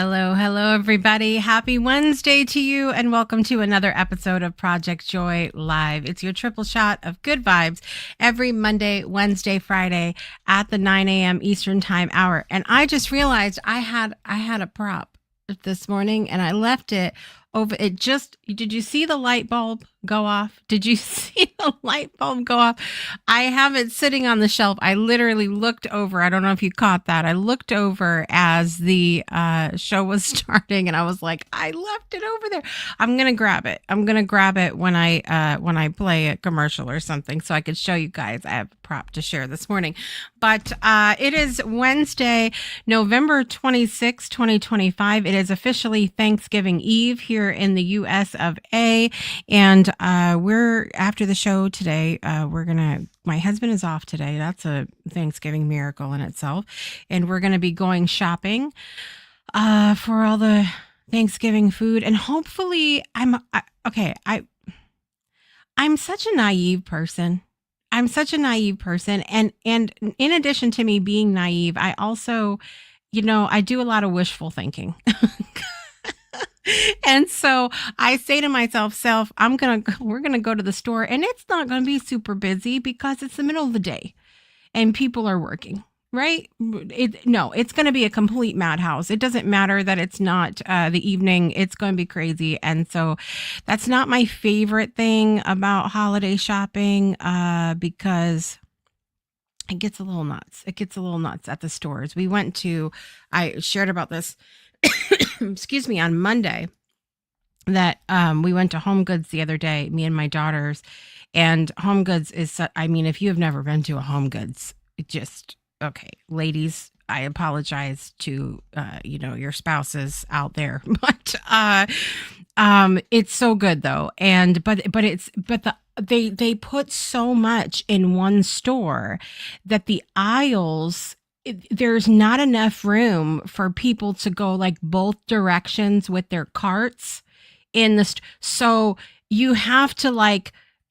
Hello, hello, everybody. Happy Wednesday to you, and welcome to another episode of Project Joy Live. It's your triple shot of good vibes every Monday, Wednesday, Friday at the 9 a.m. Eastern Time hour. And I just realized I had a prop this morning, and I left it over. It just did you see the light bulb go off? Did you see the light bulb go off? I have it sitting on the shelf. I literally looked over. I don't know if you caught that. I looked over as the show was starting, and I was like, I left it over there. I'm gonna grab it. I'm gonna grab it when I play a commercial or something, so I could show you guys. I have a prop to share this morning. But it is Wednesday, November 26, 2025. It is officially Thanksgiving Eve here in the U.S. of A. And we're after the show today. My husband is off today. That's a Thanksgiving miracle in itself. And we're going to be going shopping for all the Thanksgiving food. And hopefully I'm such a naive person. I'm such a naive person. And in addition to me being naive, I also, I do a lot of wishful thinking. And so I say to myself, we're going to go to the store, and it's not going to be super busy because it's the middle of the day and people are working, right? It's going to be a complete madhouse. It doesn't matter that it's not the evening. It's going to be crazy. And so that's not my favorite thing about holiday shopping because it gets a little nuts. It gets a little nuts at the stores. I shared about this excuse me, on Monday that we went to Home Goods the other day, me and my daughters. And Home Goods if you have never been to a Home Goods, okay, ladies, I apologize to your spouses out there, but it's so good though. And they put so much in one store that the aisles, there's not enough room for people to go like both directions with their carts in the so you have to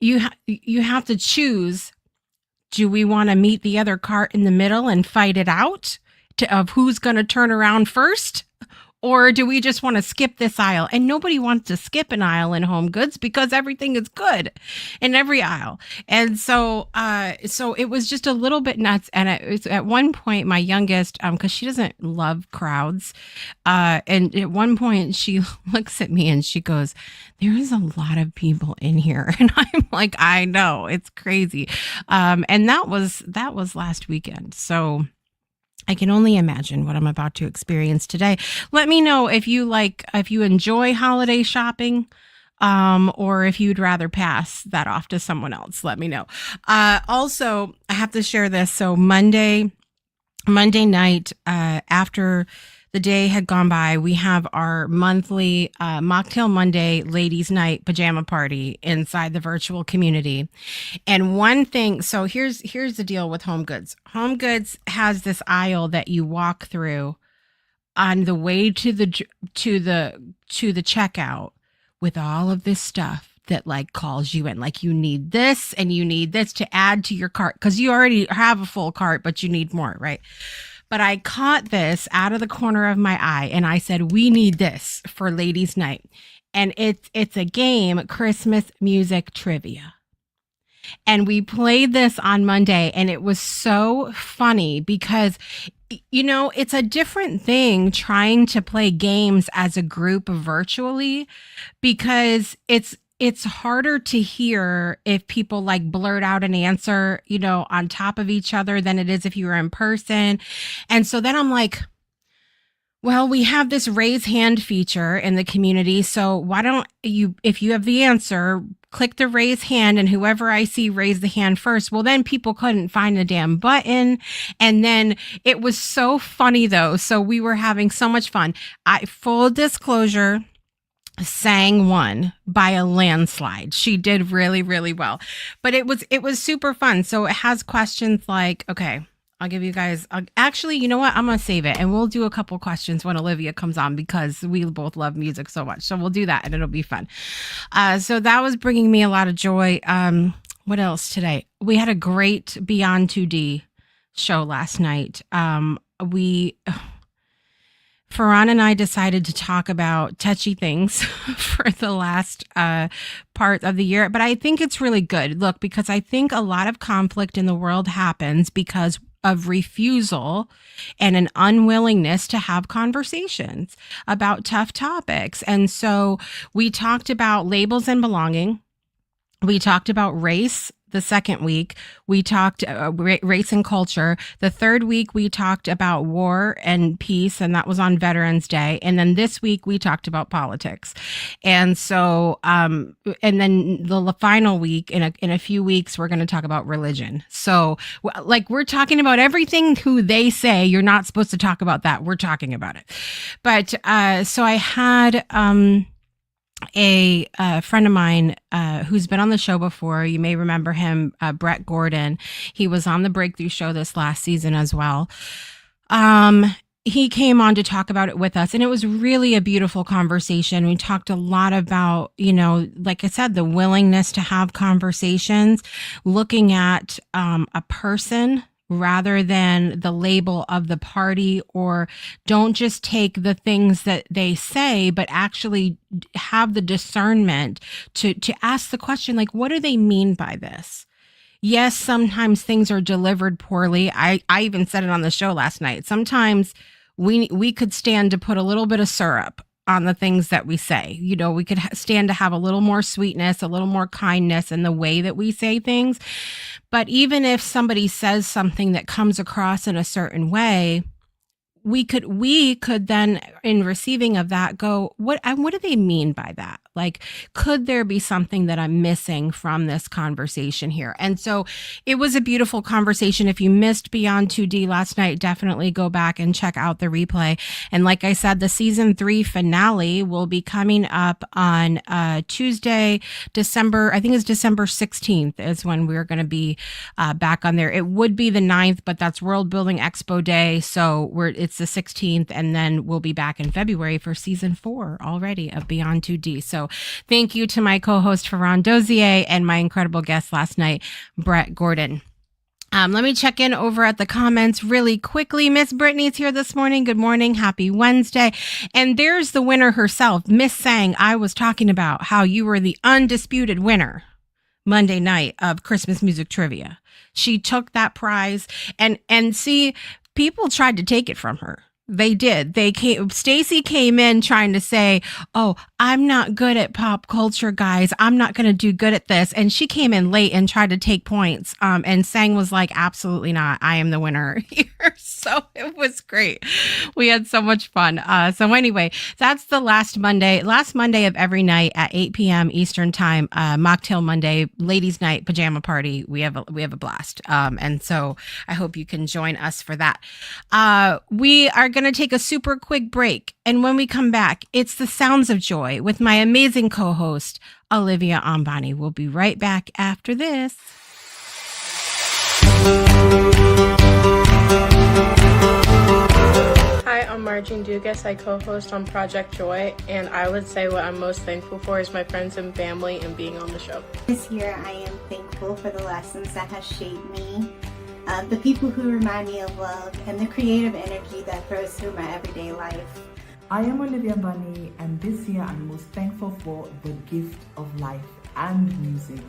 you have to choose, do we want to meet the other cart in the middle and fight it out of who's going to turn around first? Or do we just want to skip this aisle? And nobody wants to skip an aisle in Home Goods because everything is good in every aisle. And so it was just a little bit nuts. And it was at one point, my youngest, because she doesn't love crowds, and at one point she looks at me and she goes, "There is a lot of people in here." And I'm like, I know, it's crazy. And that was last weekend. So I can only imagine what I'm about to experience today. Let me know if you enjoy holiday shopping, or if you'd rather pass that off to someone else. Let me know. Also, I have to share this. So Monday night, after the day had gone by, we have our monthly Mocktail Monday ladies night pajama party inside the virtual community. And one thing, so here's the deal with Home Goods. Home Goods has this aisle that you walk through on the way to the checkout with all of this stuff that calls you in, like you need this and you need this to add to your cart because you already have a full cart, but you need more, right? But I caught this out of the corner of my eye and I said, we need this for ladies' night. And it's a game, Christmas music trivia. And we played this on Monday and it was so funny because, it's a different thing trying to play games as a group virtually because it's harder to hear if people blurt out an answer, on top of each other than it is if you were in person. And so then I'm like, well, we have this raise hand feature in the community. So why don't you, if you have the answer, click the raise hand and whoever I see raise the hand first. Well, then people couldn't find the damn button. And then it was so funny though. So we were having so much fun. Full disclosure, sang one by a landslide. She did really, really well, but it was super fun. So it has questions like, okay, I'll give you guys, actually, you know what? I'm going to save it and we'll do a couple questions when Olivia comes on because we both love music so much. So we'll do that and it'll be fun. So that was bringing me a lot of joy. What else today? We had a great Beyond 2D show last night. Farhan and I decided to talk about touchy things for the last part of the year, but I think it's really good. Look, because I think a lot of conflict in the world happens because of refusal and an unwillingness to have conversations about tough topics. And so we talked about labels and belonging. We talked about race the second week. We talked race and culture. The third week, we talked about war and peace, and that was on Veterans Day. And then this week, we talked about politics. And so, and then the final week, in a few weeks, we're going to talk about religion. So, like, we're talking about everything who they say you're not supposed to talk about that. We're talking about it. But so I had a friend of mine who's been on the show before. You may remember him, Brett Gordon. He was on the Breakthrough Show this last season as well. He came on to talk about it with us, and it was really a beautiful conversation. We talked a lot about, like I said, the willingness to have conversations, looking at a person rather than the label of the party, or don't just take the things that they say, but actually have the discernment to ask the question, like, what do they mean by this? Yes, sometimes things are delivered poorly. I even said it on the show last night. Sometimes we could stand to put a little bit of syrup on the things that we say. We could stand to have a little more sweetness, a little more kindness in the way that we say things. But even if somebody says something that comes across in a certain way, we could then, in receiving of that, go, what do they mean by that? Like, could there be something that I'm missing from this conversation here? And so it was a beautiful conversation. If you missed Beyond 2D last night, definitely go back and check out the replay. And like I said, the season 3 finale will be coming up on Tuesday, I think it's December 16th is when we're going to be back on there. It would be the 9th, but that's World Building Expo Day. So it's the 16th, and then we'll be back in February for season 4 already of Beyond 2D. So thank you to my co-host Farhan Dozier and my incredible guest last night, Brett Gordon. Let me check in over at the comments really quickly. Miss Brittany's here this morning. Good morning. Happy Wednesday. And there's the winner herself. Miss Sang, I was talking about how you were the undisputed winner Monday night of Christmas Music Trivia. She took that prize, and see, people tried to take it from her. They did. Stacy came in trying to say, "Oh, I'm not good at pop culture, guys. I'm not going to do good at this." And she came in late and tried to take points. And Sang was like, "Absolutely not. I am the winner here." So it was great. We had so much fun. So anyway, that's the last Monday of every night at 8 p.m. Eastern time, Mocktail Monday, ladies' night, pajama party. We have a blast. And so I hope you can join us for that. We are going to take a super quick break. And when we come back, it's the Sounds of Joy with my amazing co-host, Olivia Ambani. We'll be right back after this. Hi, I'm Jessica Dugas. I co-host on Project Joy, and I would say what I'm most thankful for is my friends and family and being on the show. This year, I am thankful for the lessons that have shaped me, the people who remind me of love, and the creative energy that flows through my everyday life. I am Olivia Ambani, and this year I'm most thankful for the gift of life and music.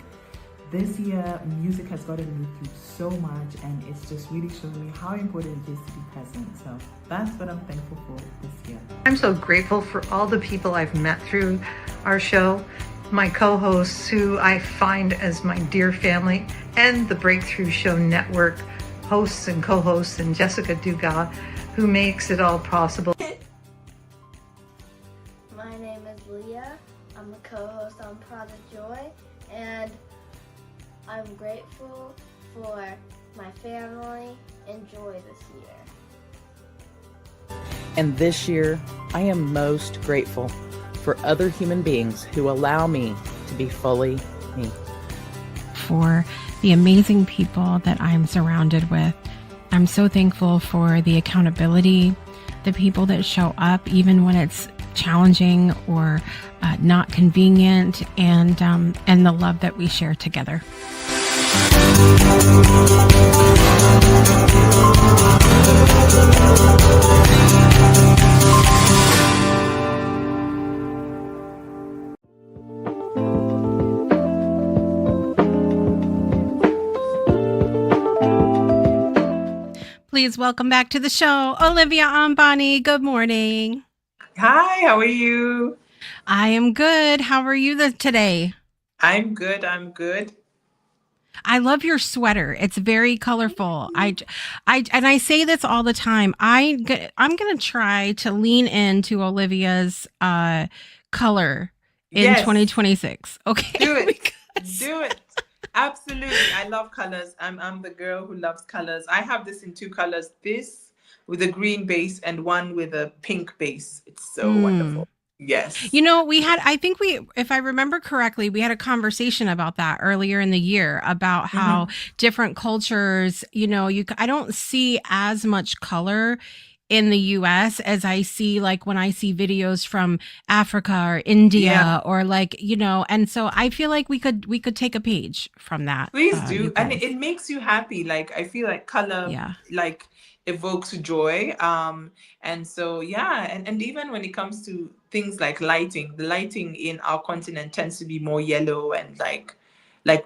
This year, music has gotten me through so much, and it's just really shown me how important it is to be present. So that's what I'm thankful for this year. I'm so grateful for all the people I've met through our show, my co-hosts who I find as my dear family, and the Breakthrough Show Network hosts and co-hosts, and Jessica Dugas, who makes it all possible. My name is Leah. I'm a co-host on Project Joy, and I'm grateful for my family and joy this year. And this year, I am most grateful for other human beings who allow me to be fully me. For the amazing people that I'm surrounded with. I'm so thankful for the accountability, the people that show up even when it's challenging or not convenient, and the love that we share together. Please welcome back to the show, Olivia Ambani. Good morning. Hi, how are you? I am good. How are you today? I'm good. I'm good. I love your sweater. It's very colorful. And I say this all the time. I'm gonna try to lean into Olivia's color in Yes, 2026. Okay, do it. Because- Do it. Absolutely. I love colors. I'm the girl who loves colors. I have this in two colors. This with a green base and one with a pink base. It's so wonderful. Yes. You know, if I remember correctly, we had a conversation about that earlier in the year about how different cultures, I don't see as much color in the US as I see like when I see videos from Africa or India or like, and so I feel like we could take a page from that. Please do. you And guys. it makes you happy. Like I feel like color Yeah. like evokes joy. And so and even when it comes to things like lighting, the lighting in our continent tends to be more yellow and like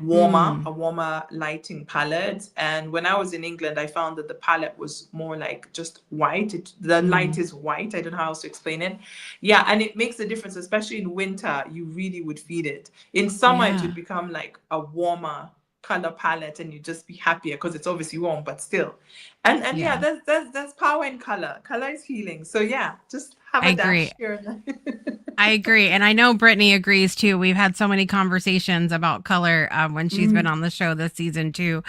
warmer, a warmer lighting palette. And when I was in England, I found that the palette was more like just white. The light is white. I don't know how else to explain it. Yeah, and it makes a difference, especially in winter. You really would feel it. In summer, it would become like a warmer color palette, and you just be happier because it's obviously warm, but still. And there's power in color. Color is healing. So yeah, just have a dash here and there. I agree. And I know Brittany agrees too. We've had so many conversations about color when she's been on the show this season too.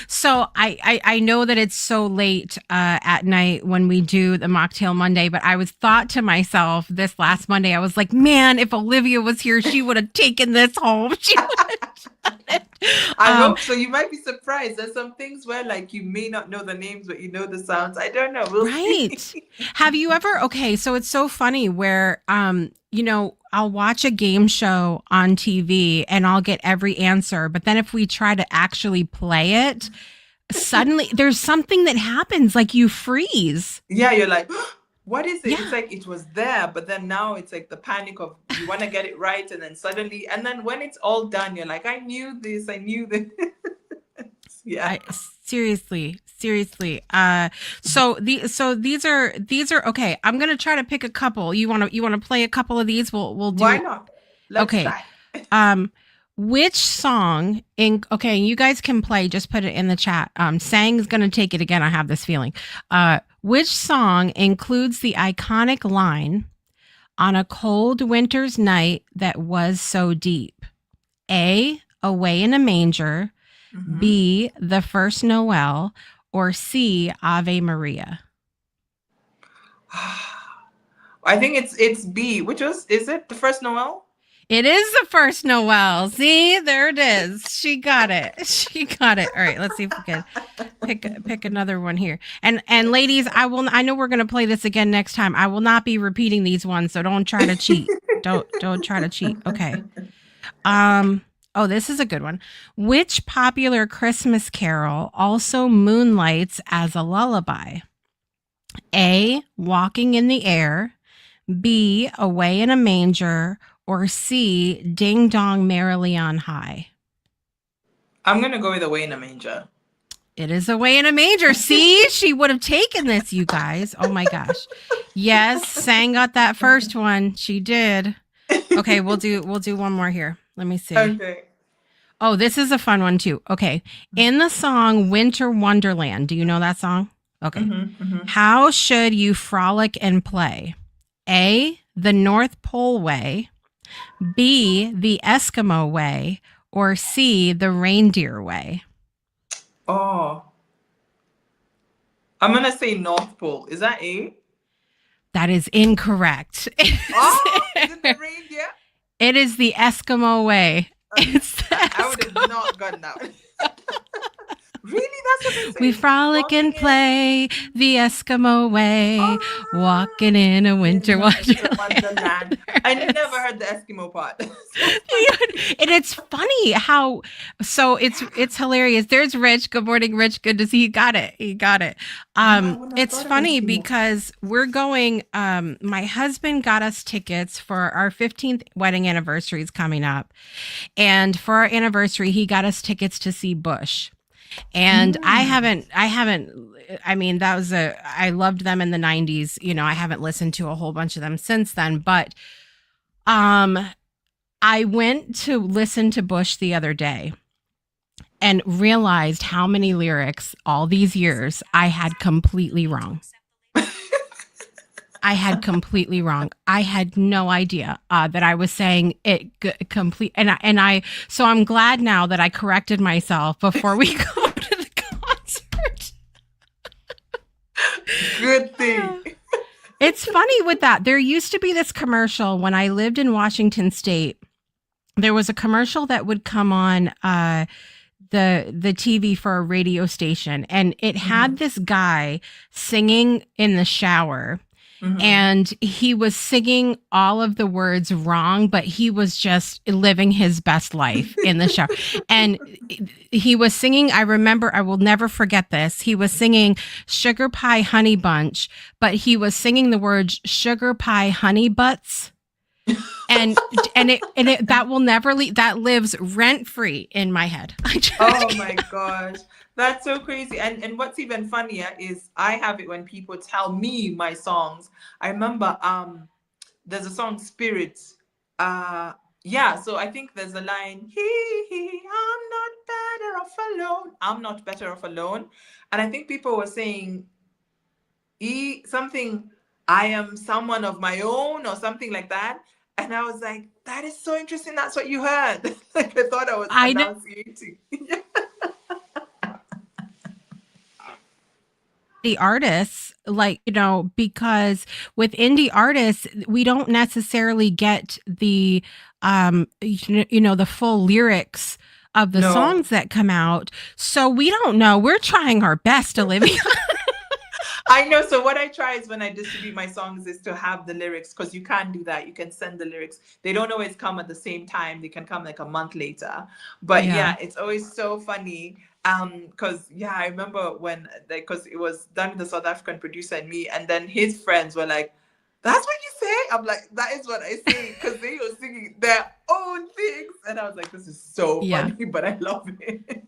So I know that it's so late at night when we do the Mocktail Monday, but I was thought to myself this last Monday, I was like, man, if Olivia was here, she would have taken this home. She would have done it. I hope so. You might be surprised. There's some things where like you may not know the names, but you know the sounds. I don't know. We'll see. Have you ever, okay, so it's so funny where, I'll watch a game show on TV and I'll get every answer. But then if we try to actually play it, suddenly there's something that happens, like you freeze. Yeah, you're like, what is it? It's like it was there, but then now it's like the panic of you want to get it right, and then suddenly, and then when it's all done, you're like, I knew this. Yeah. Seriously. So these are okay. I'm gonna try to pick a couple. You wanna play a couple of these? We'll do. Why not? Let's try. Which song okay, you guys can play, just put it in the chat. Sang's gonna take it again, I have this feeling. Which song includes the iconic line, "On a cold winter's night that was so deep"? A, "Away in a Manger," B, "The First Noel," or C, "Ave Maria"? I think it's B. Is it The First Noel? It is The First Noel. See, there it is. She got it. All right, let's see if we can pick another one here. And ladies, I know we're gonna play this again next time. I will not be repeating these ones, so don't try to cheat. Don't try to cheat. Okay. Oh, this is a good one. Which popular Christmas carol also moonlights as a lullaby? A, "Walking in the Air," B, "Away in a Manger," or C, "Ding Dong Merrily on High"? I'm gonna go with Away in a Manger. It is Away in a Manger. See, she would have taken this, you guys. Oh my gosh. Yes, Sang got that first one. She did. Okay, we'll do one more here. Let me see. Okay. Oh, this is a fun one too. Okay. In the song Winter Wonderland, do you know that song? Okay. How should you frolic and play? A, "The North Pole Way," B, "The Eskimo Way," or C, "The Reindeer Way"? Oh. I'm gonna say North Pole. Is that A? That is incorrect. Oh, is it the reindeer? It is "The Eskimo Way." It's the I would have not gotten that one. Really? That's what they say? We frolic and play the Eskimo way, walking in a winter wonderland. I never heard the Eskimo part. And it's funny how, so it's hilarious. There's Rich. Good morning, Rich. Good to see you. Got it. He got it. It's funny because we're going, my husband got us tickets for our 15th wedding anniversary is coming up. And for our anniversary, he got us tickets to see Bush. And I haven't I mean, that was I loved them in the 90s. You know, I haven't listened to a whole bunch of them since then, but I went to listen to Bush the other day and realized how many lyrics all these years I had completely wrong. I had completely wrong. I had no idea that I was saying it complete. So I'm glad now that I corrected myself before we go to the concert. Good thing. It's funny with that. There used to be this commercial when I lived in Washington State. There was a commercial that would come on the TV for a radio station, and it had this guy singing in the shower. And he was singing all of the words wrong, but he was just living his best life in the shower. And he was singing, I remember, I will never forget this. He was singing Sugar Pie Honey Bunch, but he was singing the words Sugar Pie Honey Butts. And it that will never leave. That lives rent free in my head. Oh my gosh. That's so crazy. And what's even funnier is I have it when people tell me my songs. I remember there's a song Spirits. Yeah, so I think there's a line, I'm not better off alone. I'm not better off alone. And I think people were saying something, I am someone of my own or something like that. And I was like, that is so interesting. That's what you heard. Like I thought I was enunciating. The artists, like, you know, because with indie artists, we don't necessarily get the the full lyrics of the songs that come out. So we don't know. We're trying our best, Olivia. I know. So what I try is when I distribute my songs is to have the lyrics, because you can't do that. You can send the lyrics. They don't always come at the same time. They can come like a month later. But yeah it's always so funny. Because I remember when, like, because it was done with the South African producer and me, and then his friends were like, that's what you say? I'm like, that is what I say, because they were singing their own things. And I was like, this is so funny, but I love it.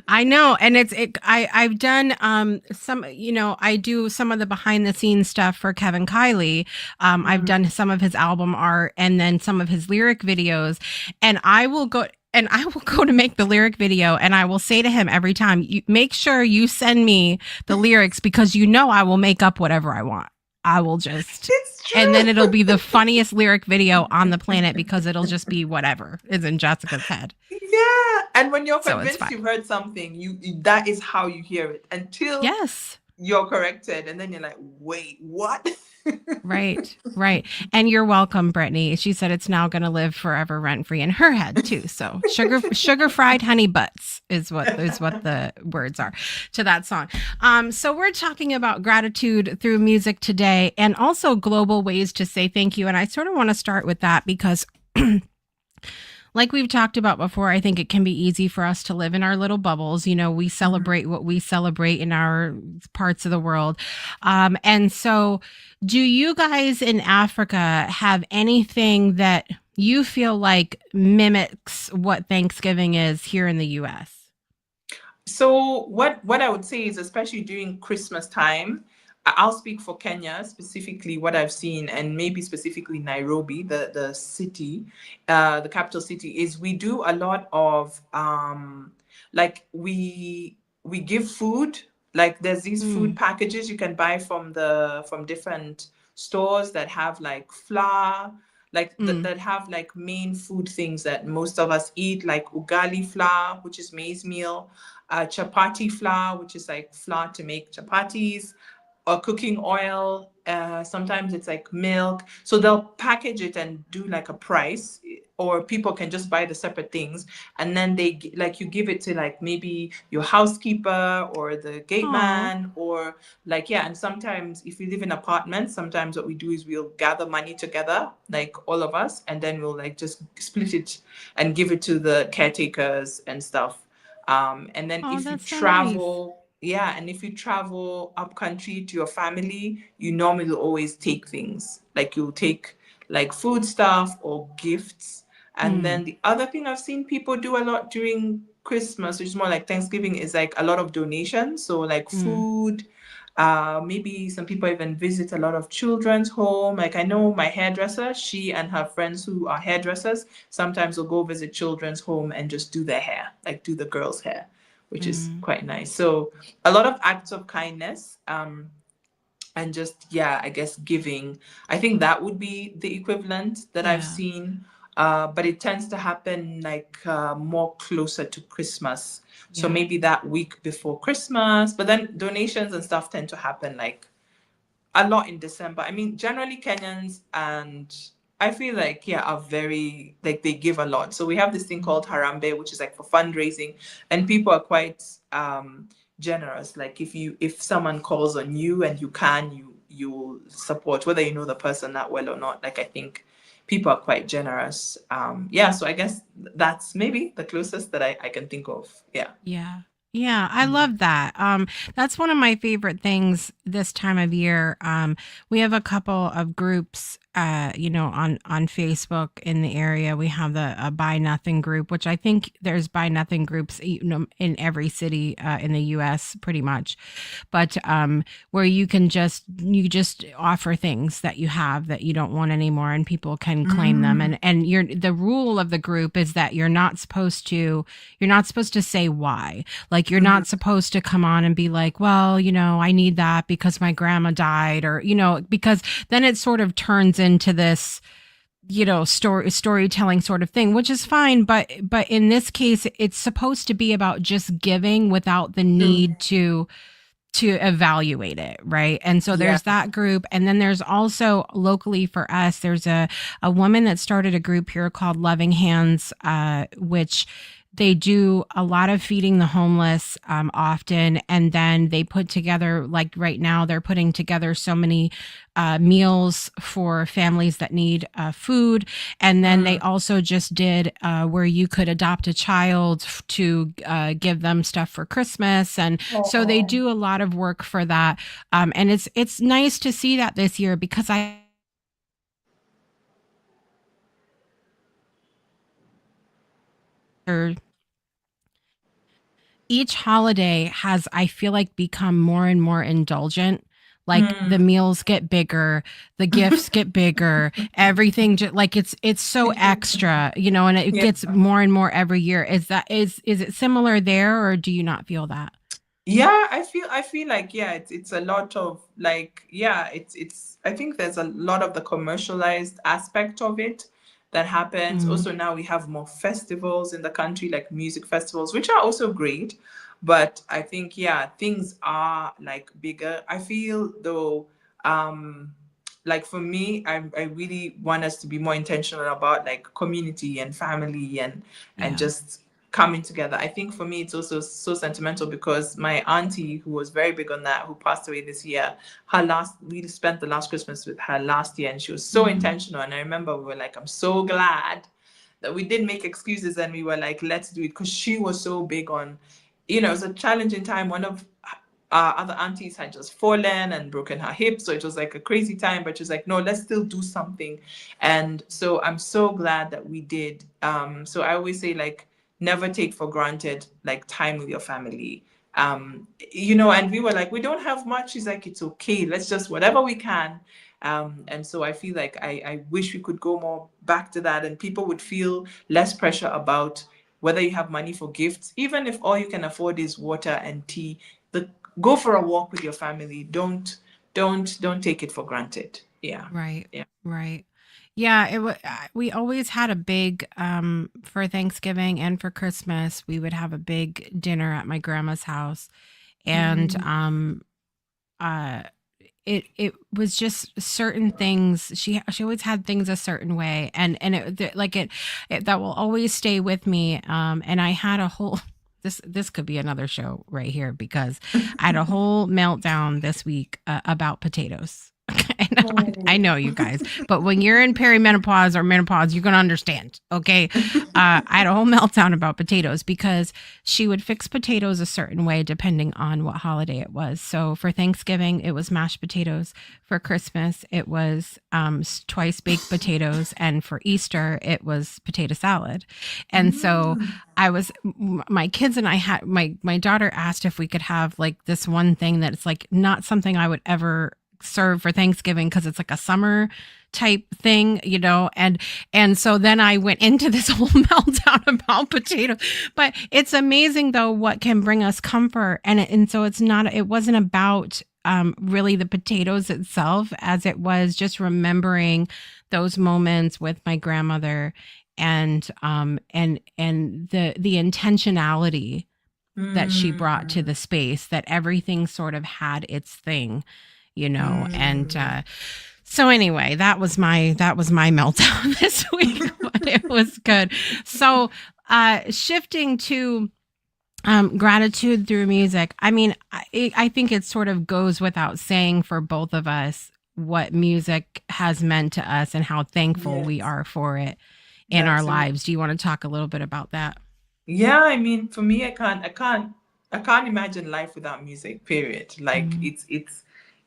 I know. And I've done some, I do some of the behind the scenes stuff for Kevin Kiley. I've done some of his album art and then some of his lyric videos. And I will go to make the lyric video, and I will say to him every time, you make sure you send me the lyrics, because I will make up whatever I want. I will just, and then it'll be the funniest lyric video on the planet, because it'll just be whatever is in Jessica's head. Yeah. And when you're convinced you've heard something, that is how you hear it until you're corrected. And then you're like, wait, what? Right. And you're welcome, Brittany. She said it's now going to live forever rent free in her head too. So sugar fried honey butts is what the words are to that song. So we're talking about gratitude through music today, and also global ways to say thank you. And I sort of want to start with that because like we've talked about before, I think it can be easy for us to live in our little bubbles. We celebrate what we celebrate in our parts of the world. And so do you guys in Africa have anything that you feel like mimics what Thanksgiving is here in the US? So what I would say is, especially during Christmas time, I'll speak for Kenya specifically, what I've seen, and maybe specifically Nairobi, the city, the capital city, is we do a lot of like we give food. Like there's these food packages you can buy from different stores that have like flour, like that have like main food things that most of us eat, like ugali flour, which is maize meal, chapati flour, which is like flour to make chapatis, or cooking oil. Sometimes it's like milk. So they'll package it and do like a price, or people can just buy the separate things. And then you give it to like maybe your housekeeper or the gate man, or like, and sometimes if you live in apartments, sometimes what we do is we'll gather money together, like all of us, and then we'll like just split it and give it to the caretakers and stuff. And then if you travel, and if you travel up country to your family, you normally always take things. Like you'll take like food stuff or gifts. And then the other thing I've seen people do a lot during Christmas, which is more like Thanksgiving, is like a lot of donations. So like Mm. food, maybe some people even visit a lot of children's home. Like I know my hairdresser, she and her friends who are hairdressers sometimes will go visit children's home and just do their hair, like do the girls' hair, which is Mm. quite nice. So a lot of acts of kindness. And just, yeah, I guess giving. I think that would be the equivalent that I've Yeah. seen. But it tends to happen like more closer to Christmas. So Yeah. maybe that week before Christmas. But then donations and stuff tend to happen like a lot in December. I mean, generally Kenyans, and I feel like, yeah, are very, like, they give a lot. So we have this thing Mm. called Harambe, which is like for fundraising, and people are quite generous. Like if someone calls on you and you will support, whether you know the person that well or not. Like I think people are quite generous. Yeah, so I guess that's maybe the closest that I can think of. Yeah. Yeah. Yeah, I love that. That's one of my favorite things this time of year. We have a couple of groups, on Facebook in the area. We have the Buy Nothing group, which I think there's Buy Nothing groups, in every city in the U.S. pretty much. But where you just offer things that you have that you don't want anymore, and people can claim them. And the rule of the group is that you're not supposed to say why. Like you're not supposed to come on and be like, well, I need that because my grandma died, or because then it sort of turns into this storytelling sort of thing, which is fine, but in this case it's supposed to be about just giving without the need to evaluate it, right? And so Yeah. there's that group, and then there's also locally for us, there's a woman that started a group here called Loving Hands, which they do a lot of feeding the homeless, often, and then they put together, like right now they're putting together so many meals for families that need food. And then they also just did where you could adopt a child to give them stuff for Christmas. And so they do a lot of work for that. And it's nice to see that this year, because each holiday has, I feel like, become more and more indulgent. Like the meals get bigger, the gifts get bigger, everything like it's so extra, and it Yeah. gets more and more every year. Is it similar there, or do you not feel that? Yeah, I feel like, yeah, it's a lot of like, yeah, it's I think there's a lot of the commercialized aspect of it that happens. Mm. Also now we have more festivals in the country, like music festivals, which are also great. But I think, yeah, things are like bigger. I feel though, like for me, I really want us to be more intentional about like community and family and Yeah. just coming together. I think for me, it's also so sentimental because my auntie, who was very big on that, who passed away this year, we spent the last Christmas with her last year, and she was so Mm. intentional. And I remember we were like, I'm so glad that we didn't make excuses and we were like, let's do it, because she was so big on, it was a challenging time. One of our other aunties had just fallen and broken her hip, so it was like a crazy time, but she was like, no, let's still do something. And so I'm so glad that we did. So I always say, like, never take for granted like time with your family. And we were like, we don't have much. She's like, it's okay, let's just whatever we can. And so I feel like I wish we could go more back to that, and people would feel less pressure about whether you have money for gifts. Even if all you can afford is water and tea, go for a walk with your family. Don't take it for granted. Yeah. Right. Yeah. Right. Yeah, we always had a big for Thanksgiving and for Christmas, we would have a big dinner at my grandma's house. And uh it was just certain things. She always had things a certain way, and it that will always stay with me. And I had a whole this could be another show right here, because I had a whole meltdown this week about potatoes. And I know you guys, but when you're in perimenopause or menopause, you're going to understand. Okay. I had a whole meltdown about potatoes because she would fix potatoes a certain way depending on what holiday it was. So for Thanksgiving, it was mashed potatoes. For Christmas, it was twice baked potatoes. And for Easter, it was potato salad. And so my kids and I had, my daughter asked if we could have like this one thing that's like not something I would ever serve for Thanksgiving because it's like a summer type thing, and so then I went into this whole meltdown about potatoes. But it's amazing though what can bring us comfort, and so it wasn't about really the potatoes itself as it was just remembering those moments with my grandmother and the intentionality that she brought to the space, that everything sort of had its thing, and so anyway, that was my meltdown this week, but it was good. So shifting to gratitude through music. I mean, I think it sort of goes without saying for both of us what music has meant to us and how thankful we are for it in our lives. Do you want to talk a little bit about that? Yeah, I mean, for me, I can't imagine life without music, period. Like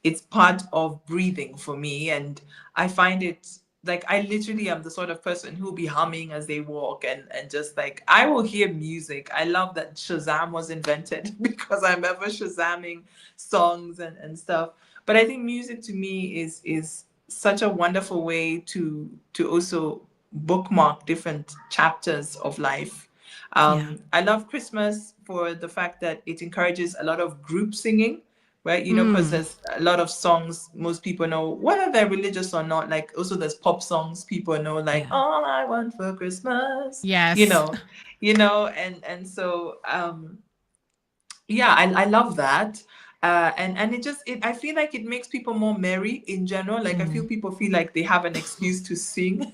it's part of breathing for me. And I find it like I literally am the sort of person who'll be humming as they walk and just like I will hear music. I love that Shazam was invented because I'm ever Shazamming songs and stuff. But I think music to me is such a wonderful way to also bookmark different chapters of life. I love Christmas for the fact that it encourages a lot of group singing, right? Because there's a lot of songs most people know, whether they're religious or not. Like also there's pop songs people know, like All I Want for Christmas. Yes. And so I love that. And I feel like it makes people more merry in general. Like I feel people feel like they have an excuse to sing,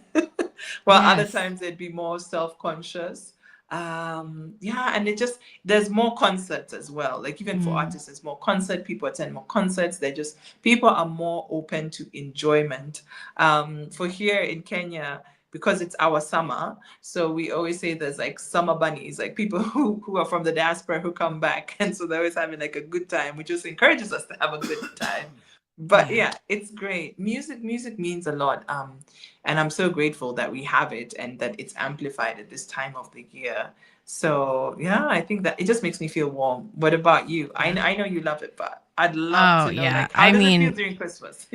while other times they'd be more self-conscious. And there's more concerts as well. Like even for artists, there's more concert. People attend more concerts. People are more open to enjoyment. For here in Kenya, because it's our summer, so we always say there's like summer bunnies, like people who are from the diaspora who come back, and so they're always having like a good time, which just encourages us to have a good time. But it's great. Music means a lot, and I'm so grateful that we have it and that it's amplified at this time of the year. So I think that it just makes me feel warm. What about you? I know you love it, but I'd love to know, like, how does it feel during Christmas?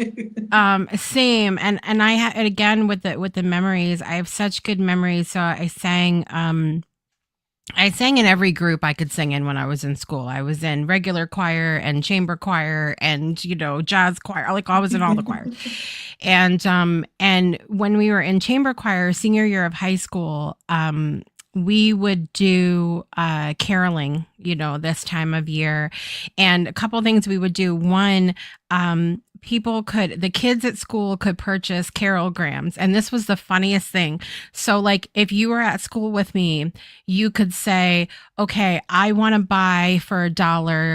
Same. And I again with the memories, I have such good memories. So I sang in every group I could sing in when I was in school. I was in regular choir and chamber choir and, jazz choir. Like I was in all the choirs. And when we were in chamber choir, senior year of high school, we would do caroling, this time of year. And a couple of things we would do. One, the kids at school could purchase carolgrams. And this was the funniest thing. So like if you were at school with me, you could say, okay, I want to buy for $1.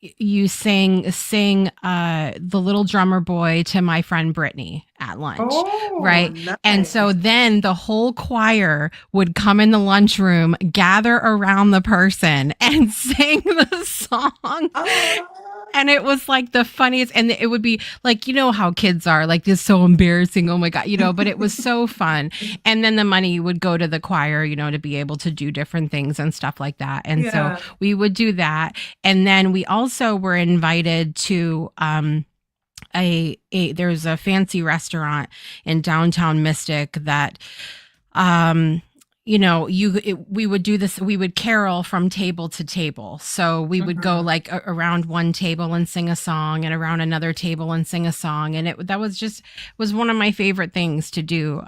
You sing The Little Drummer Boy to my friend Brittany at lunch, right? Nice. And so then the whole choir would come in the lunchroom, gather around the person and sing the song. And it was like the funniest, and it would be like, how kids are, like, this is so embarrassing. Oh my God, but it was so fun. And then the money would go to the choir, to be able to do different things and stuff like that. And so we would do that. And then we also were invited to, there's a fancy restaurant in downtown Mystic that, we would do this, we would carol from table to table. So we would go like around one table and sing a song and around another table and sing a song. And that was one of my favorite things to do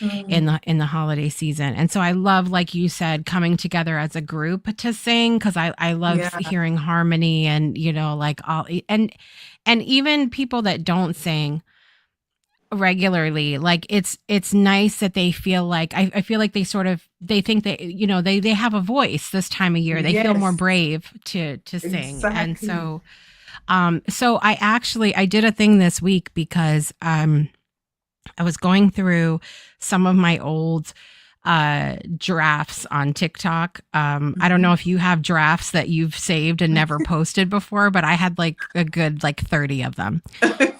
in the holiday season. And so I love, like you said, coming together as a group to sing, because I love hearing harmony and, like all, and even people that don't sing regularly, like it's nice that they feel like I feel like they think that they have a voice this time of year. They feel more brave to sing. Exactly. And so So I did a thing this week because I was going through some of my old drafts on TikTok. I don't know if you have drafts that you've saved and never posted before, but I had like a good like 30 of them.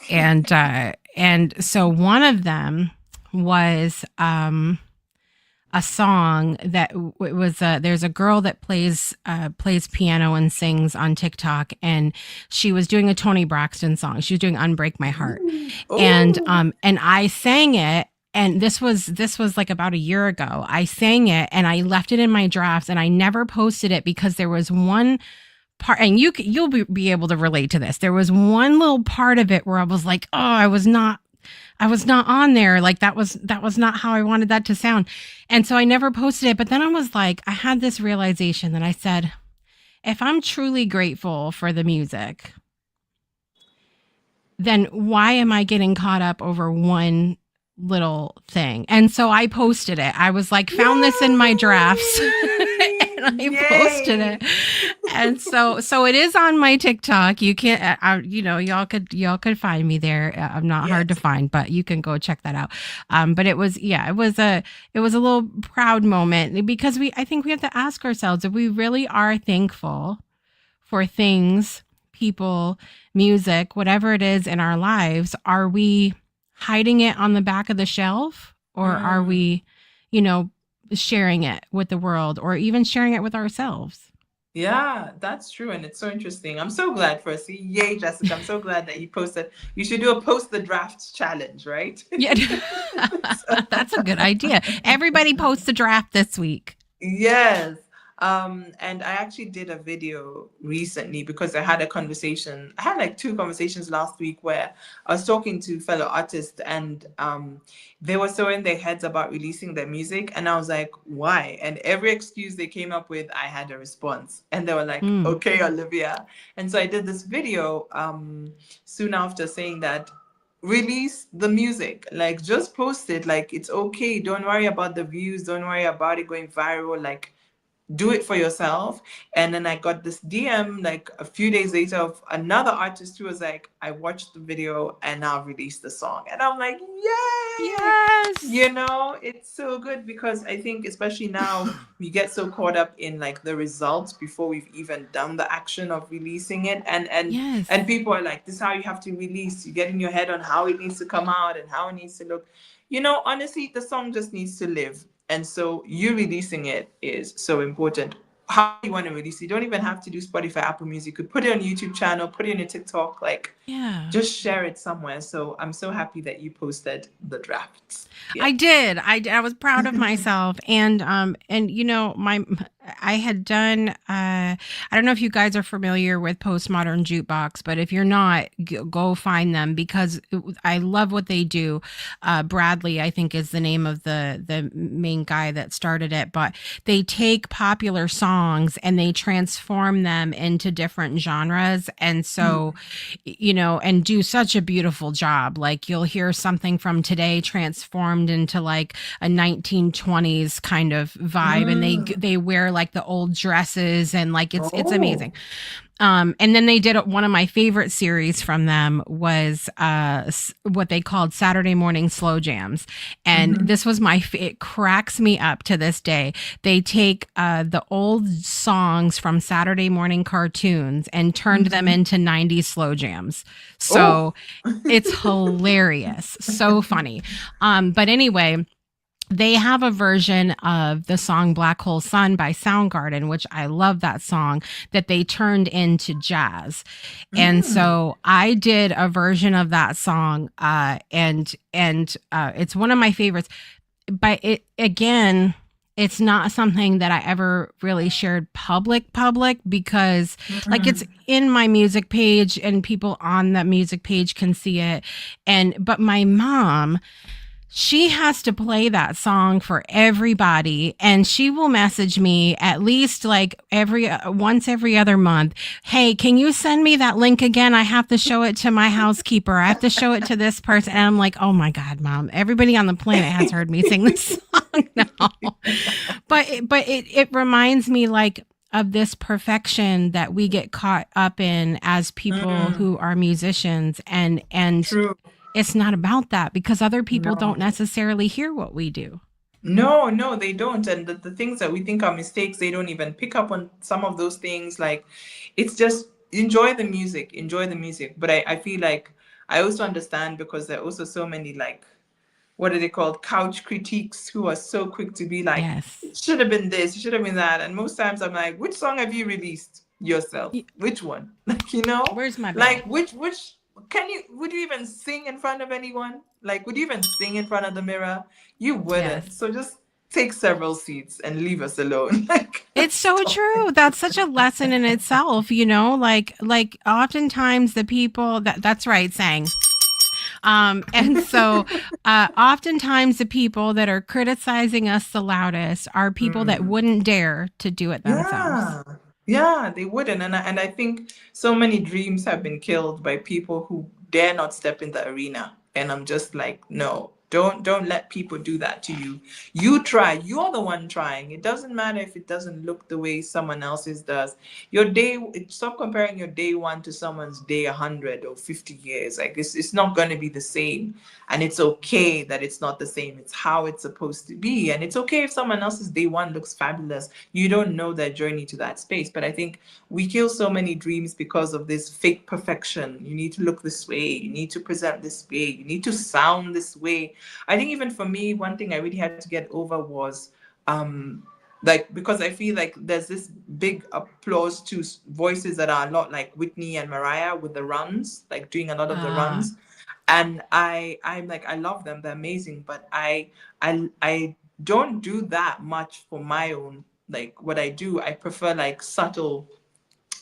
And so one of them was a song that was there's a girl that plays piano and sings on TikTok, and she was doing a Toni Braxton song. She was doing "Unbreak My Heart," and I sang it. And this was like about a year ago. I sang it and I left it in my drafts, and I never posted it because there was one part, and you'll be able to relate to this. There was one little part of it where I was like, oh, I was not on there. Like that was not how I wanted that to sound. And so I never posted it. But then I was like, I had this realization that I said, if I'm truly grateful for the music, then why am I getting caught up over one little thing? And so I posted it. I was like, found this in my drafts and I posted it. And so it is on my TikTok. You can't, y'all could find me there. I'm not hard to find, but you can go check that out. But it was a little proud moment because I think we have to ask ourselves if we really are thankful for things, people, music, whatever it is in our lives. Are we hiding it on the back of the shelf, or are we, sharing it with the world, or even sharing it with ourselves? Yeah, that's true. And it's so interesting. I'm so glad for us. Yay, Jessica. I'm so glad that you posted. You should do a post the drafts challenge, right? Yeah, that's a good idea. Everybody post a draft this week. Yes. And I actually did a video recently because I had like 2 conversations last week where I was talking to fellow artists, and they were so in their heads about releasing their music, and I was like, why? And every excuse they came up with, I had a response, and they were like, okay, Olivia. And so I did this video soon after saying that, release the music, like just post it, like it's okay, don't worry about the views, don't worry about it going viral, like do it for yourself. And then I got this DM like a few days later of another artist who was like, I watched the video and now released the song. And I'm like, yay! Yes! It's so good because I think especially now we get so caught up in like the results before we've even done the action of releasing it. And people are like, this is how you have to release. You get in your head on how it needs to come out and how it needs to look. Honestly, the song just needs to live. And so you releasing it is so important. How you want to release it. You don't even have to do Spotify, Apple Music. You could put it on YouTube channel, put it on your TikTok, just share it somewhere. So I'm so happy that you posted the drafts. Yeah. I did. I was proud of myself. And I had done, I don't know if you guys are familiar with Postmodern Jukebox, but if you're not, go find them because I love what they do. Bradley, I think, is the name of the main guy that started it, but they take popular songs and they transform them into different genres. And so, and do such a beautiful job. Like you'll hear something from today transformed into like a 1920s kind of vibe. And they wear like the old dresses and like it's amazing. And then they did one of my favorite series from them was what they called Saturday morning slow jams. And this was it cracks me up to this day. They take the old songs from Saturday morning cartoons and turned them into 90s slow jams. So it's hilarious. So funny. But anyway, they have a version of the song Black Hole Sun by Soundgarden, which I love that song, that they turned into jazz. And so I did a version of that song, and it's one of my favorites. But it's not something that I ever really shared public because like it's in my music page and people on that music page can see it. But my mom, she has to play that song for everybody, and she will message me at least like once every other month. Hey, can you send me that link again? I have to show it to my housekeeper. I have to show it to this person. And I'm like, oh my God, Mom, everybody on the planet has heard me sing this song now. But it reminds me like of this perfection that we get caught up in as people who are musicians, and True. it's not about that, because other people don't No. necessarily hear what we do. No, they don't. And the things that we think are mistakes, they don't even pick up on some of those things. Like, it's just enjoy the music, enjoy the music. But I feel like I also understand, because there are also so many, like, what are they called? Couch critiques, who are so quick to be like, Yes. it should have been this, it should have been that. And most times I'm like, which song have you released yourself? Y- Which one? Like, you know? Where's my bell? Like, which would you even sing in front of anyone? Like, would you even sing in front of the mirror? You wouldn't. Yes. So just take several seats and leave us alone. Like, It's so true. That's such a lesson in itself, like oftentimes the people that's right, saying. And so oftentimes the people that are criticizing us the loudest are people that wouldn't dare to do it themselves. Yeah, they wouldn't. And I think so many dreams have been killed by people who dare not step in the arena. And I'm just like, no, don't let people do that to you. You try. You're the one trying. It doesn't matter if it doesn't look the way someone else's does. Stop comparing your day one to someone's day 100 or 50 years. Like, it's not going to be the same. And it's okay that it's not the same. It's how it's supposed to be. And it's okay if someone else's day one looks fabulous. You don't know their journey to that space. But I think we kill so many dreams because of this fake perfection. You need to look this way. You need to present this way. You need to sound this way. I think even for me, one thing I really had to get over was like, because I feel like there's this big applause to voices that are a lot like Whitney and Mariah with the runs, like doing a lot of the runs. And I'm like, I love them, they're amazing, but I don't do that much for my own, like, what I do. I prefer like subtle.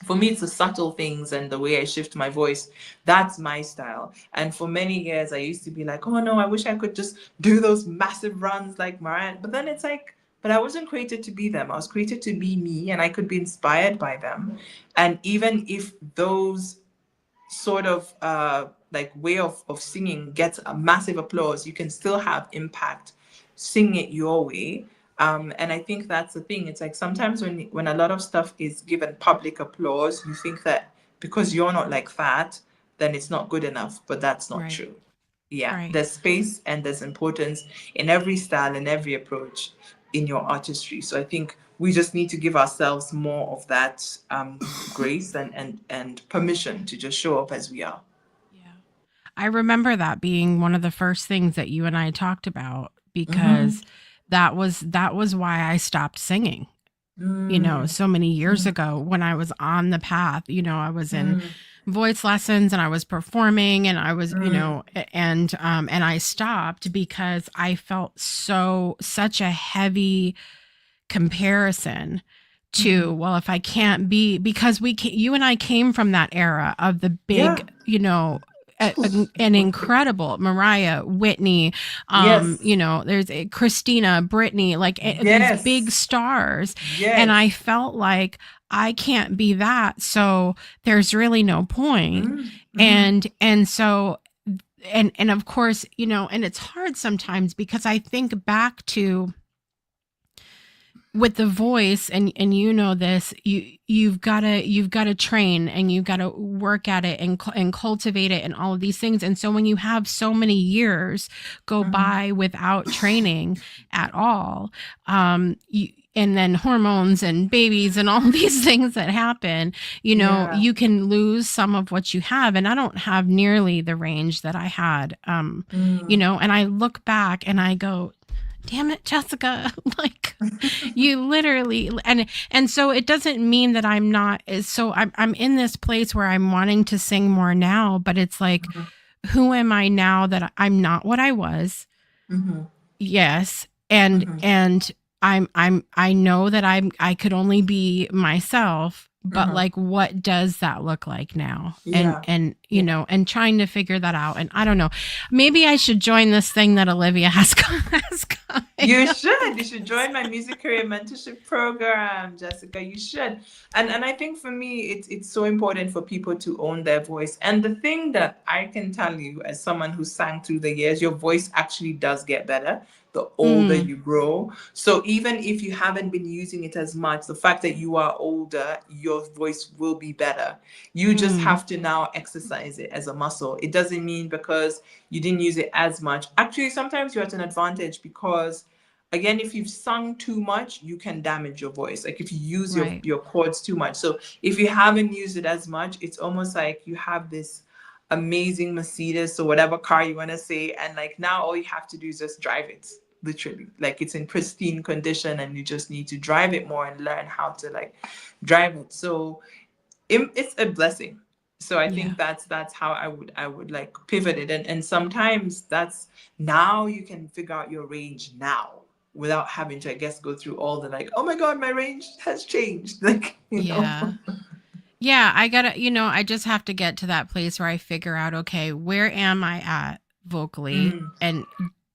For me, it's the subtle things and the way I shift my voice. That's my style. And for many years, I used to be like, oh no, I wish I could just do those massive runs like Mariah. But then it's like, but I wasn't created to be them. I was created to be me, and I could be inspired by them. And even if those sort of like way of singing gets a massive applause, you can still have impact. Sing it your way. And I think that's the thing. It's like sometimes when a lot of stuff is given public applause, you think that because you're not like that, then it's not good enough. But that's not true. Yeah, Right. there's space and there's importance in every style and every approach in your artistry. So I think we just need to give ourselves more of that grace and permission to just show up as we are. Yeah. I remember that being one of the first things that you and I talked about, because that was why I stopped singing. So many years ago, when I was on the path, I was in voice lessons and I was performing, and I was, and I stopped because I felt such a heavy comparison to, well, if I can't be, because you and I came from that era of the big, an incredible Mariah, Whitney, there's Christina, Britney, like these big stars. And I felt like I can't be that. So there's really no point. And so, and of course, and it's hard sometimes, because I think back to, with the voice, and this, you've got to train, and you've got to work at it and cultivate it and all of these things. And so when you have so many years go by without training at all, and then hormones and babies and all these things that happen, you can lose some of what you have. And I don't have nearly the range that I had, and I look back and I go, damn it, Jessica, like, you literally, and so it doesn't mean that I'm not, so I'm in this place where I'm wanting to sing more now, but it's like, who am I now that I'm not what I was? Yes. And I know that I could only be myself, but like, what does that look like now? And and trying to figure that out. And I don't know, maybe I should join this thing that Olivia has You should. You should join my music career mentorship program, Jessica. You should. And I think for me, it's so important for people to own their voice. And the thing that I can tell you, as someone who sang through the years, your voice actually does get better the older Mm, you grow. So even if you haven't been using it as much, the fact that you are older, your voice will be better. You just mm, have to now exercise it as a muscle. It doesn't mean because you didn't use it as much. Actually, sometimes you're at an advantage because, again, if you've sung too much, you can damage your voice. Like if you use right. your chords too much. So if you haven't used it as much, it's almost like you have this amazing Mercedes or whatever car you want to say, and like now all you have to do is just drive it. Literally, like it's in pristine condition, and you just need to drive it more and learn how to like drive it. So it's a blessing. So I Yeah. think that's how I would like pivot it. And sometimes that's, now you can figure out your range now without having to, I guess, go through all the like, oh my God, my range has changed. Like, Yeah. Yeah, I gotta, I just have to get to that place where I figure out, okay, where am I at vocally? Mm, And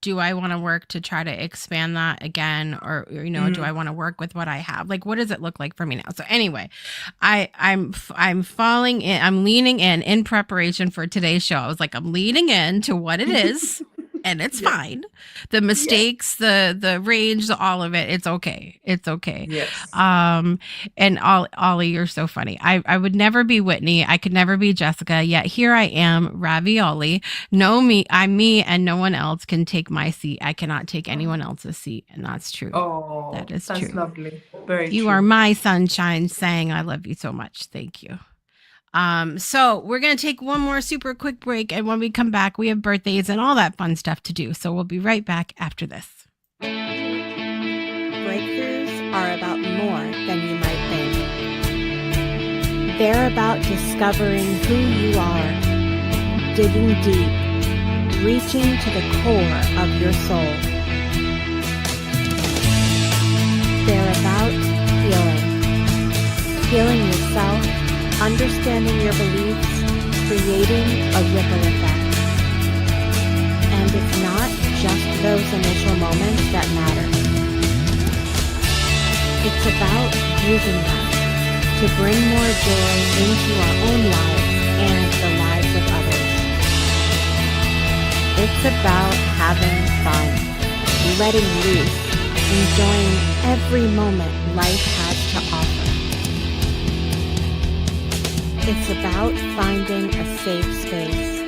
do I want to work to try to expand that again? Or, do I mm. want to work with what I have? Like, what does it look like for me now? So anyway, I'm falling in, I'm leaning in preparation for today's show. I was like, I'm leaning in to what it is. And it's Yes, fine. The yes, mistakes, the range, all of it, it's okay. It's okay. yes. Um, and Ollie, you're so funny. I would never be Whitney. I could never be Jessica. Yet here I am, Ravioli. No me, I'm me, and no one else can take my seat. I cannot take anyone else's seat, and that's true. That Oh, is that's true. lovely. Very You are true. my sunshine, saying I love you so much. Thank you. So we're gonna take one more super quick break, and when we come back, we have birthdays and all that fun stuff to do. So we'll be right back after this. Breakthroughs are about more than you might think. They're about discovering who you are, digging deep, reaching to the core of your soul. They're about healing yourself, understanding your beliefs, creating a ripple effect. And it's not just those initial moments that matter. It's about using them to bring more joy into our own lives and the lives of others. It's about having fun, letting loose, enjoying every moment life has to offer. It's about finding a safe space.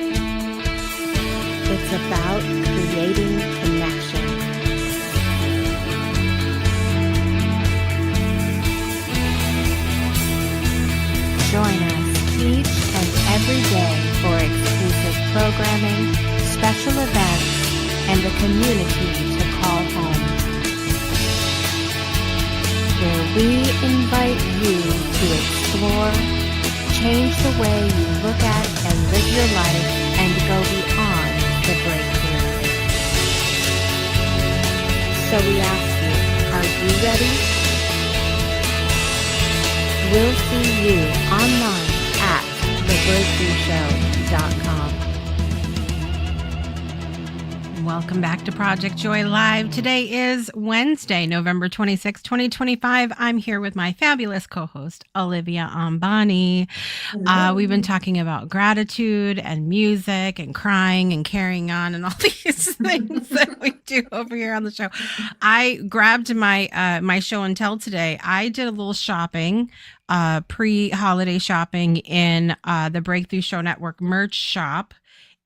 It's about creating connection. Join us each and every day for exclusive programming, special events, and a community to call home, where we invite you to explore, change the way you look at and live your life, and go beyond the breakthrough. So we ask you, are you ready? We'll see you online at thebreakthroughshow.com. Welcome back to Project Joy Live. Today is Wednesday, November 26, 2025. I'm here with my fabulous co-host, Olivia Ambani. We've been talking about gratitude and music and crying and carrying on and all these things that we do over here on the show. I grabbed my show and tell today. I did a little shopping, pre-holiday shopping in the Breakthrough Show Network merch shop.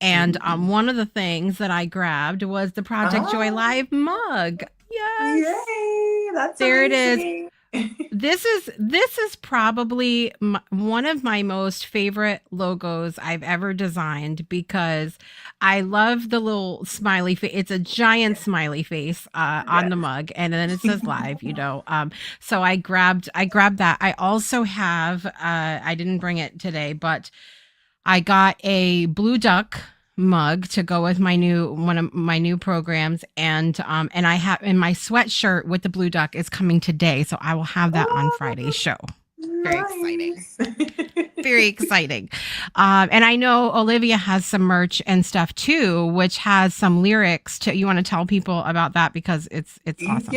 And one of the things that I grabbed was the Project Joy Ah, Live mug. Yes. yay! That's There it is. amazing. This is probably one of my most favorite logos I've ever designed because I love the little smiley face. It's a giant smiley face on the mug, and then it says live. So I grabbed that. I also have I didn't bring it today, but I got a blue duck mug to go with one of my new programs, and I have in my sweatshirt with the blue duck is coming today, so I will have that on Friday's show. Very exciting. Nice. Very exciting. And I know Olivia has some merch and stuff too, which has some lyrics to, you want to tell people about that because it's awesome.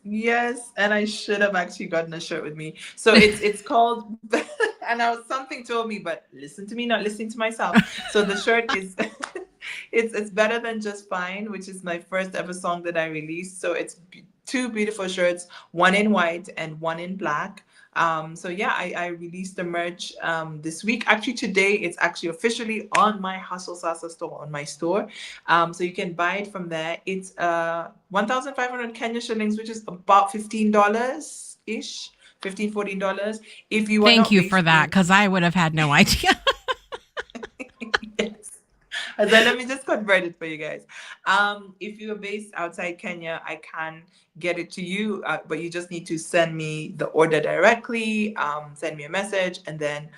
Yes, and I should have actually gotten a shirt with me. So it's called, and something told me, but listen to me, not listening to myself. So the shirt is, it's better than just fine, which is my first ever song that I released. So it's two beautiful shirts, one in white and one in black. So yeah, I released the merch this week. Actually, today it's actually officially on my Hustle Salsa store, on my store. So you can buy it from there. It's 1,500 Kenya shillings, which is about $15 ish, $14. If you are Thank not you based for that, in- because I would have had no idea. Yes. So let me just convert it for you guys. If you're based outside Kenya, I can get it to you, but you just need to send me the order directly, send me a message, and then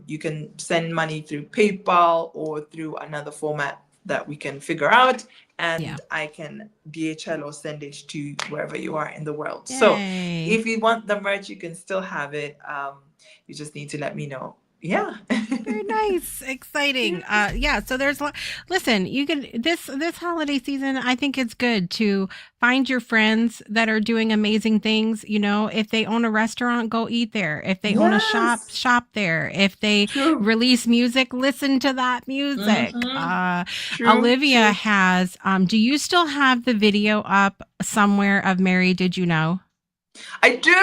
you can send money through PayPal or through another format that we can figure out, and I can DHL or send it to wherever you are in the world. Yay. So if you want the merch, you can still have it. You just need to let me know. Yeah. Very nice. Exciting. So there's listen, you can this holiday season, I think it's good to find your friends that are doing amazing things. You know, if they own a restaurant, go eat there. If they own a shop there. If they release music, listen to that music. Olivia has do you still have the video up somewhere of Mary Did You Know? I do.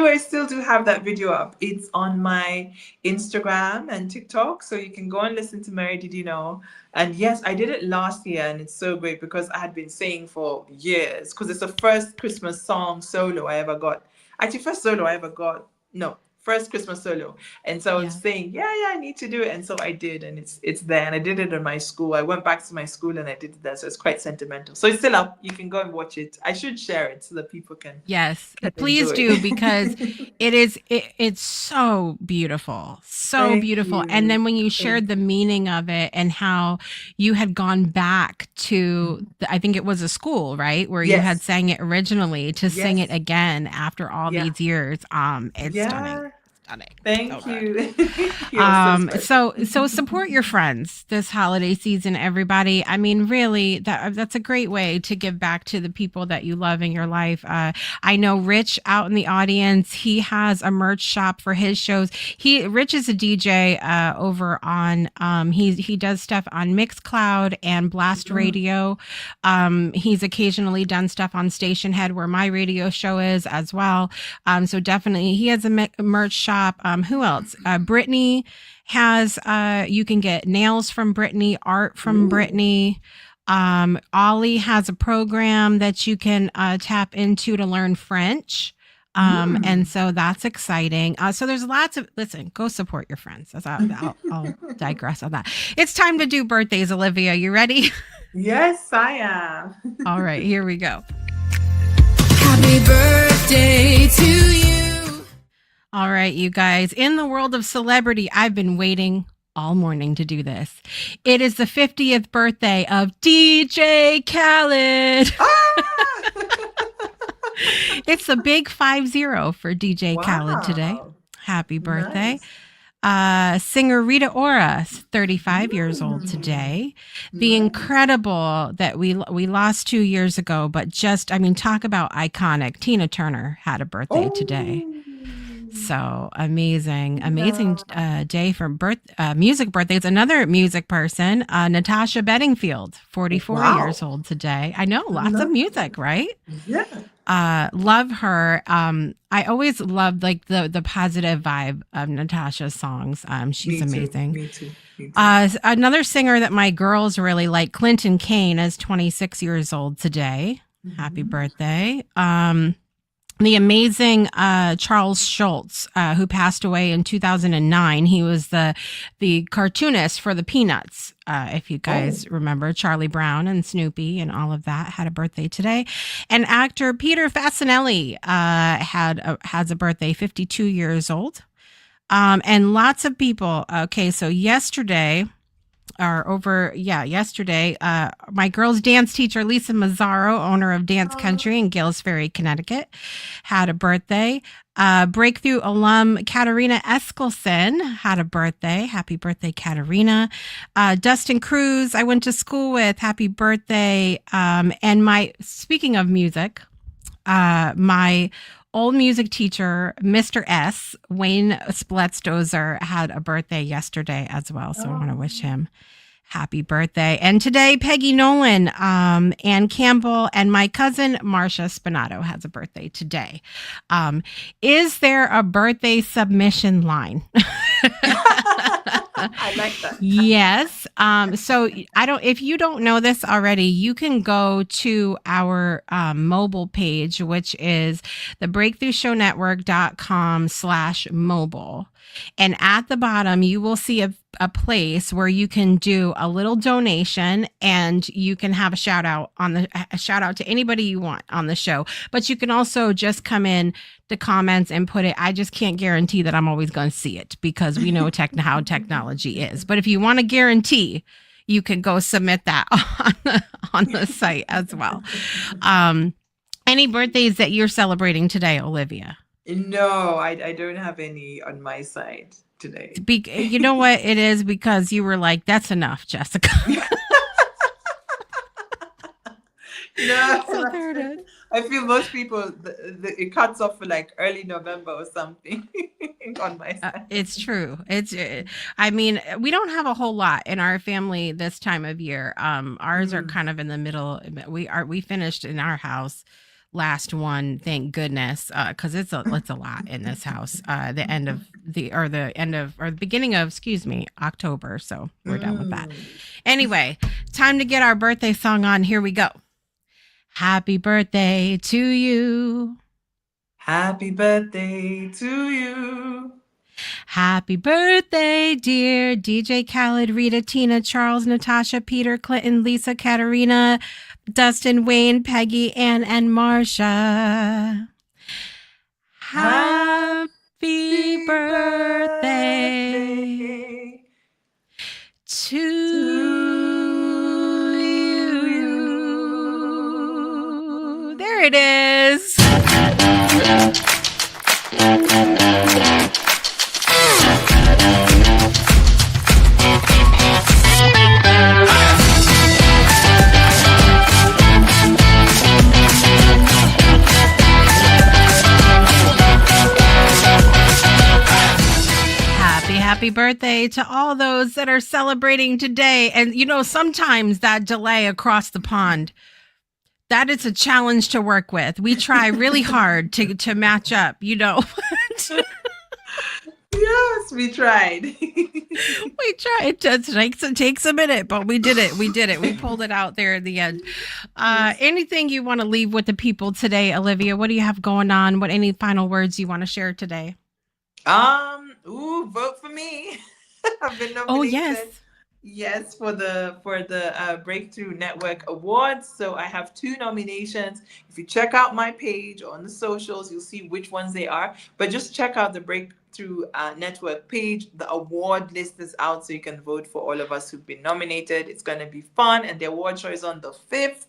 I still do have that video up. It's on my Instagram and TikTok. So you can go and listen to Mary Did You Know? And yes, I did it last year, and it's so great because I had been saying for years, because it's the first Christmas song solo I ever got. Actually, first Christmas solo. And so I was saying, I need to do it. And so I did, and it's there. And I did it in my school. I went back to my school and I did that. So it's quite sentimental. So it's still up. You can go and watch it. I should share it so that people can. Yes, please do, because it's so beautiful. So Thank beautiful. you. And then when you shared the meaning of it and how you had gone back to, I think it was a school, right? Where you had sang it originally to sing it again after all these years. It's stunning. Thank you. So support your friends this holiday season, everybody. I mean, really, that's a great way to give back to the people that you love in your life. I know Rich out in the audience, he has a merch shop for his shows. Rich is a DJ over on he does stuff on Mixcloud and Blast Radio. He's occasionally done stuff on Station Head, where my radio show is as well. So definitely he has a merch shop. Who else? Brittany has, you can get nails from Brittany, art from Brittany. Ollie has a program that you can tap into to learn French. And so that's exciting. So there's lots of, listen, go support your friends. I'll digress on that. It's time to do birthdays, Olivia. You ready? Yes, I am. All right, here we go. Happy birthday to you. All right, you guys, in the world of celebrity, I've been waiting all morning to do this. It is the 50th birthday of DJ Khaled. It's the big 50 for DJ Khaled today. Happy birthday. Nice. Singer Rita Ora, 35 years old today. The incredible that we lost 2 years ago, but just, I mean, talk about iconic. Tina Turner had a birthday today. So amazing day for music birthdays. Another music person, Natasha Bedingfield, 44 years old today. I know, lots of music, right? Yeah. Love her. I always loved like the positive vibe of Natasha's songs. She's amazing. Me too. Another singer that my girls really like, Clinton Kane, is 26 years old today. Happy birthday. The amazing Charles Schultz, who passed away in 2009. He was the cartoonist for the Peanuts. If you guys remember, Charlie Brown and Snoopy and all of that, had a birthday today. And actor Peter Fasinelli has a birthday, 52 years old. And lots of people. Okay, so yesterday, yesterday, my girls' dance teacher, Lisa Mazzaro, owner of Dance Country in Gales Ferry, Connecticut, had a birthday. Breakthrough alum Katarina Eskelsen had a birthday. Happy birthday, Katarina. Dustin Cruz, I went to school with. Happy birthday. And speaking of music, my old music teacher, Mr. S, Wayne Spletstozer, had a birthday yesterday as well. So I want to wish him happy birthday. And today, Peggy Nolan, Ann Campbell, and my cousin, Marcia Spinato, has a birthday today. Is there a birthday submission line? I like that. Yes. So if you don't know this already, you can go to our mobile page, which is the breakthroughshownetwork.com/mobile. And at the bottom, you will see a place where you can do a little donation and you can have a shout out to anybody you want on the show. But you can also just come in the comments and put it. I just can't guarantee that I'm always going to see it because we know how technology is. But if you want to guarantee, you can go submit that on the site as well. Any birthdays that you're celebrating today, Olivia? No, I don't have any on my side today. You know what it is? Because you were like, that's enough, Jessica. No, So there it is. I feel most people, it cuts off for like early November or something on my side. It's true. I mean, we don't have a whole lot in our family this time of year. Ours are kind of in the middle. We finished in our house last one, thank goodness, because it's a lot in this house. The beginning of October. So we're done with that. Anyway, time to get our birthday song on. Here we go. Happy birthday to you. Happy birthday to you. Happy birthday, dear DJ Khaled, Rita, Tina, Charles, Natasha, Peter, Clinton, Lisa, Katarina, Dustin, Wayne, Peggy, Ann, and Marcia. Happy birthday to you. There it is. Happy birthday to all those that are celebrating today. And, sometimes that delay across the pond, that is a challenge to work with. We try really hard to match up, Yes, we tried. We tried. It takes a minute, but we did it. We pulled it out there at the end. Anything you want to leave with the people today, Olivia? What do you have going on? Any final words you want to share today? Vote for me. I've been nominated. Oh, yes. Yes, for the Breakthrough Network Awards. So I have 2 nominations. If you check out my page on the socials, you'll see which ones they are. But just check out the Breakthrough Network page. The award list is out, so you can vote for all of us who've been nominated. It's going to be fun, and the award show is on the 5th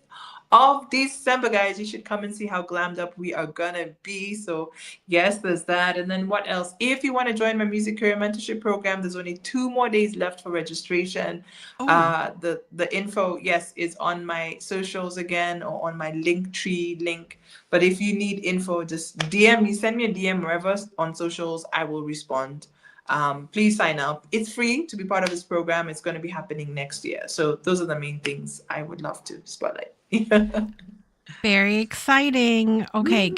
of December, guys. You should come and see how glammed up we are gonna be. So yes, there's that. And then what else? If you want to join my music career mentorship program, there's only 2 more days left for registration. The info, yes, is on my socials again, or on my Linktree link. But if you need info, just DM me, send me a DM wherever on socials. I will respond. Please sign up. It's free to be part of this program. It's going to be happening next year. So those are the main things I would love to spotlight. Very exciting. Okay.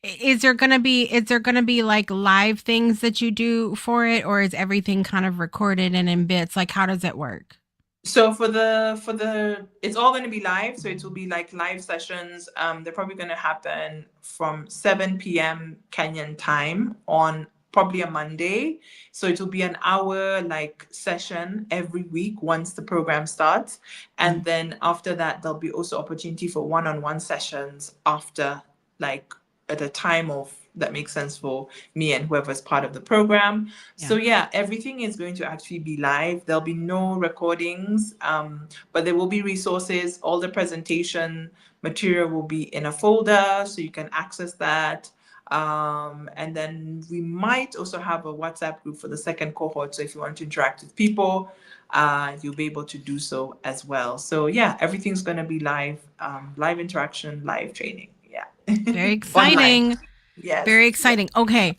Is there gonna be like live things that you do for it, or is everything kind of recorded and in bits? Like, how does it work? So for the it's all going to be live. So it will be like live sessions. They're probably going to happen from 7 p.m. Kenyan time on probably a Monday. So it will be an hour like session every week once the program starts. And then after that, there'll be also opportunity for one-on-one sessions after, like at a time of that makes sense for me and whoever's part of the program. Yeah. So yeah, everything is going to actually be live. There'll be no recordings, but there will be resources. All the presentation material will be in a folder, so you can access that. And then we might also have a WhatsApp group for the second cohort. So if you want to interact with people, you'll be able to do so as well. So yeah, everything's going to be live, live interaction, live training. Yeah. Very exciting. Online. Yes. Very exciting. Okay.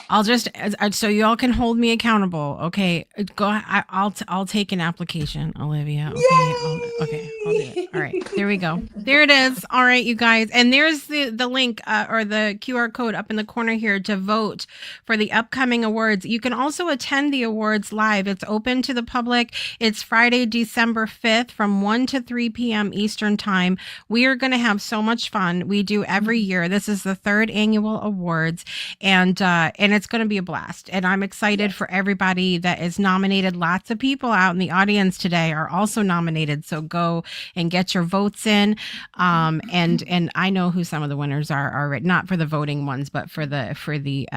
I'll just so you all can hold me accountable. Okay, go. I'll take an application, Olivia. Okay, I'll do it. All right, there we go. There it is. All right, you guys, and there's the link or the QR code up in the corner here to vote for the upcoming awards. You can also attend the awards live. It's open to the public. It's Friday, December 5th from 1 to 3 p.m. Eastern time. We are going to have so much fun. We do every year. This is the 3rd annual awards, and it's going to be a blast. And I'm excited for everybody that is nominated. Lots of people out in the audience today are also nominated. So go and get your votes in. And I know who some of the winners are already, not for the voting ones, but for the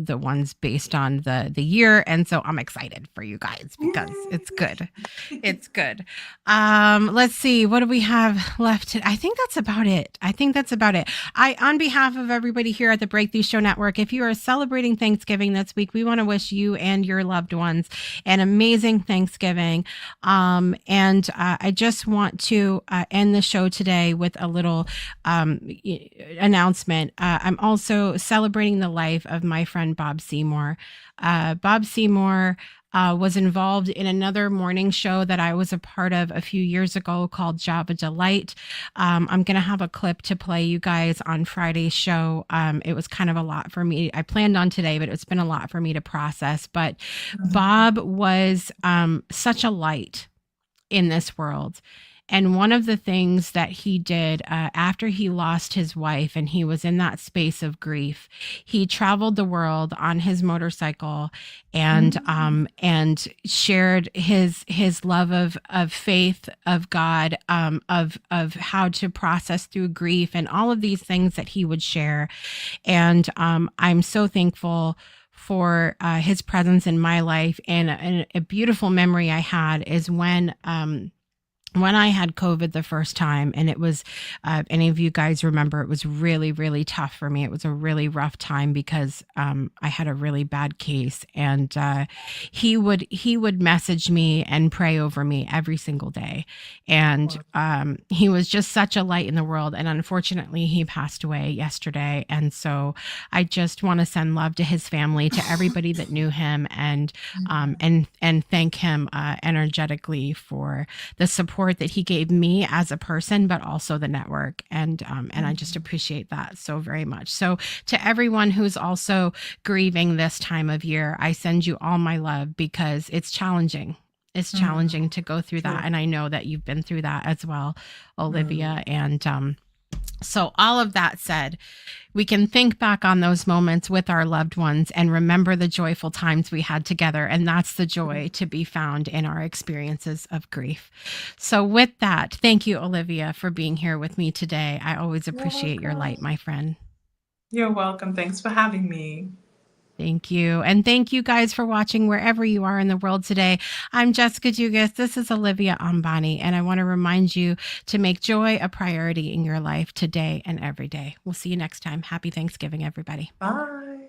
ones based on the year. And so I'm excited for you guys because it's good. It's good. Let's see. What do we have left? I think that's about it. On behalf of everybody here at the Breakthrough Show Network, if you are celebrating Thanksgiving this week, we want to wish you and your loved ones an amazing Thanksgiving. And I just want to end the show today with a little announcement. I'm also celebrating the life of my friend Bob Seymour. Bob Seymour was involved in another morning show that I was a part of a few years ago called Java Delight. I'm going to have a clip to play you guys on Friday's show. It was kind of a lot for me. I planned on today, but it's been a lot for me to process. But Bob was such a light in this world. And one of the things that he did after he lost his wife and he was in that space of grief, he traveled the world on his motorcycle and shared his love of faith, of God, of how to process through grief and all of these things that he would share. And I'm so thankful for his presence in my life. And a beautiful memory I had is when I had COVID the first time, and it was, any of you guys remember, it was really, really tough for me. It was a really rough time because I had a really bad case, and he would message me and pray over me every single day. And he was just such a light in the world. And unfortunately, he passed away yesterday. And so I just want to send love to his family, to everybody that knew him, and thank him energetically for the support that he gave me as a person, but also the network. And I just appreciate that so very much. So to everyone who's also grieving this time of year, I send you all my love because it's challenging. It's challenging to go through that. And I know that you've been through that as well, Olivia. And so all of that said, we can think back on those moments with our loved ones and remember the joyful times we had together. And that's the joy to be found in our experiences of grief. So with that, thank you, Olivia, for being here with me today. I always appreciate your light, my friend. You're welcome. Thanks for having me. Thank you. And thank you guys for watching wherever you are in the world today. I'm Jessica Dugas. This is Olivia Ambani. And I want to remind you to make joy a priority in your life today and every day. We'll see you next time. Happy Thanksgiving, everybody. Bye.